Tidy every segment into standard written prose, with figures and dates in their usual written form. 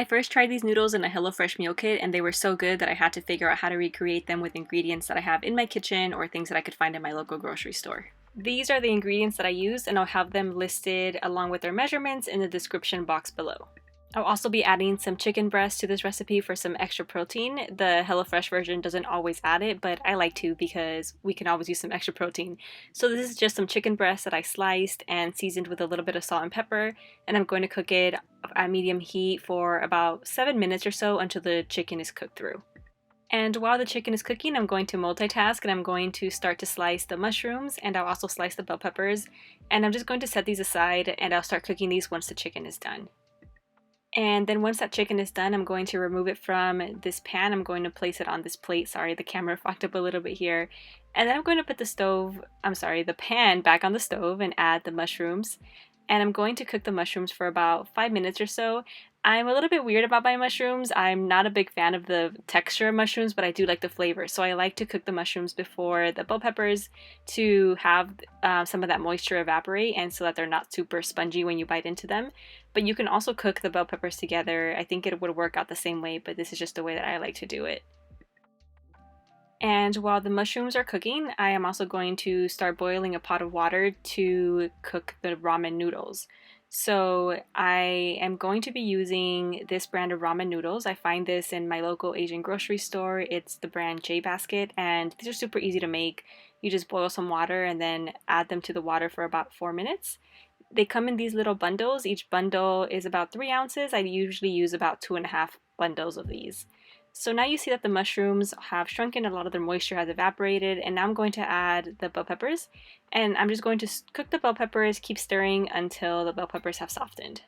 I first tried these noodles in a Hellofresh meal kit and they were so good that I had to figure out how to recreate them with ingredients that I have in my kitchen or things that I could find in my local grocery store. These are the ingredients that I used and I'll have them listed along with their measurements in the description box below. I'll also be adding some chicken breast to this recipe for some extra protein. The HelloFresh version doesn't always add it, but I like to because we can always use some extra protein. So this is just some chicken breast that I sliced and seasoned with a little bit of salt and pepper, and I'm going to cook it at medium heat for about 7 minutes or so until the chicken is cooked through. And while the chicken is cooking, I'm going to multitask and I'm going to start to slice the mushrooms, and I'll also slice the bell peppers, and I'm just going to set these aside and I'll start cooking these once the chicken is done. And then once that chicken is done, I'm going to remove it from this pan. I'm going to place it on this plate. Sorry, the camera fucked up a little bit here. And then I'm going to put the pan back on the stove and add the mushrooms. And I'm going to cook the mushrooms for about 5 minutes or so. I'm a little bit weird about my mushrooms. I'm not a big fan of the texture of mushrooms, but I do like the flavor. So I like to cook the mushrooms before the bell peppers to have some of that moisture evaporate and so that they're not super spongy when you bite into them. But you can also cook the bell peppers together. I think it would work out the same way, but this is just the way that I like to do it. And while the mushrooms are cooking, I am also going to start boiling a pot of water to cook the ramen noodles. So I am going to be using this brand of ramen noodles. I find this in my local Asian grocery store. It's the brand J Basket, and these are super easy to make. You just boil some water and then add them to the water for about 4 minutes. They come in these little bundles. Each bundle is about 3 ounces. I usually use about 2.5 bundles of these. So now you see that the mushrooms have shrunken, a lot of their moisture has evaporated, and now I'm going to add the bell peppers. And I'm just going to cook the bell peppers, keep stirring until the bell peppers have softened.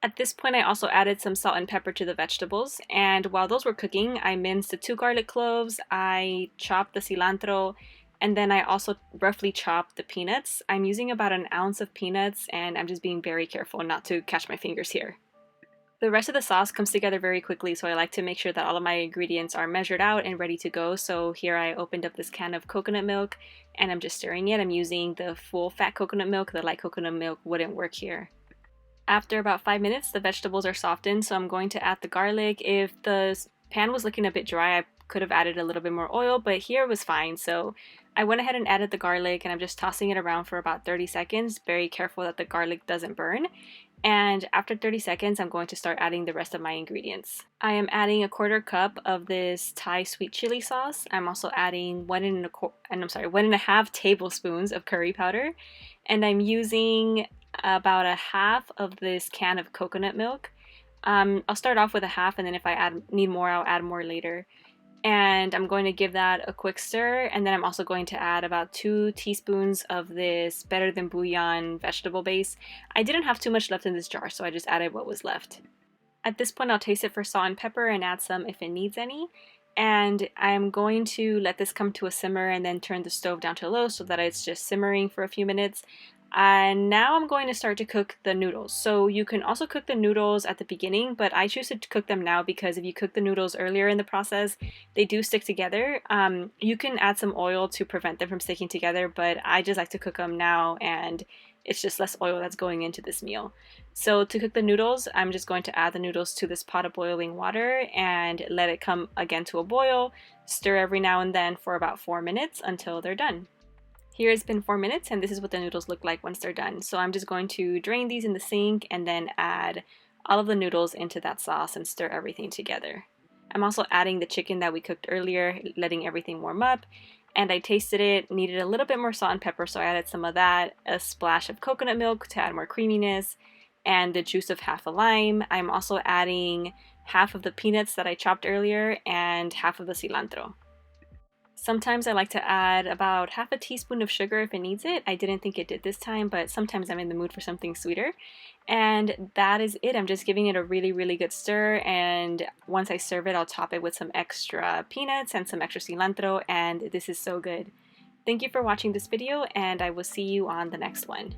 At this point, I also added some salt and pepper to the vegetables, and while those were cooking, I minced the 2 garlic cloves, I chopped the cilantro, and then I also roughly chopped the peanuts. I'm using about 1 ounce of peanuts, and I'm just being very careful not to catch my fingers here. The rest of the sauce comes together very quickly, so I like to make sure that all of my ingredients are measured out and ready to go. So here I opened up this can of coconut milk and I'm just stirring it. I'm using the full fat coconut milk. The light coconut milk wouldn't work here. After about 5 minutes, the vegetables are softened, so I'm going to add the garlic. If the pan was looking a bit dry, I could have added a little bit more oil, but here it was fine. So I went ahead and added the garlic and I'm just tossing it around for about 30 seconds. Very careful that the garlic doesn't burn. And after 30 seconds, I'm going to start adding the rest of my ingredients. I am adding 1/4 cup of this Thai sweet chili sauce. I'm also adding 1.5 tablespoons of curry powder. And I'm using about 1/2 of this can of coconut milk. I'll start off with 1/2, and then if I need more, I'll add more later. And I'm going to give that a quick stir, and then I'm also going to add about 2 teaspoons of this Better Than Bouillon vegetable base. I didn't have too much left in this jar, so I just added what was left. At this point, I'll taste it for salt and pepper and add some if it needs any. And I'm going to let this come to a simmer and then turn the stove down to low so that it's just simmering for a few minutes. And now I'm going to start to cook the noodles. So you can also cook the noodles at the beginning, but I choose to cook them now because if you cook the noodles earlier in the process, they do stick together. You can add some oil to prevent them from sticking together, but I just like to cook them now and it's just less oil that's going into this meal. So to cook the noodles, I'm just going to add the noodles to this pot of boiling water and let it come again to a boil. Stir every now and then for about 4 minutes until they're done. Here it's been 4 minutes and this is what the noodles look like once they're done. So I'm just going to drain these in the sink and then add all of the noodles into that sauce and stir everything together. I'm also adding the chicken that we cooked earlier, letting everything warm up. And I tasted it, needed a little bit more salt and pepper, so I added some of that, a splash of coconut milk to add more creaminess, and the juice of 1/2 a lime. I'm also adding 1/2 of the peanuts that I chopped earlier and 1/2 of the cilantro. Sometimes I like to add about 1/2 teaspoon of sugar if it needs it. I didn't think it did this time, but sometimes I'm in the mood for something sweeter. And that is it. I'm just giving it a really, really good stir. And once I serve it, I'll top it with some extra peanuts and some extra cilantro. And this is so good. Thank you for watching this video, and I will see you on the next one.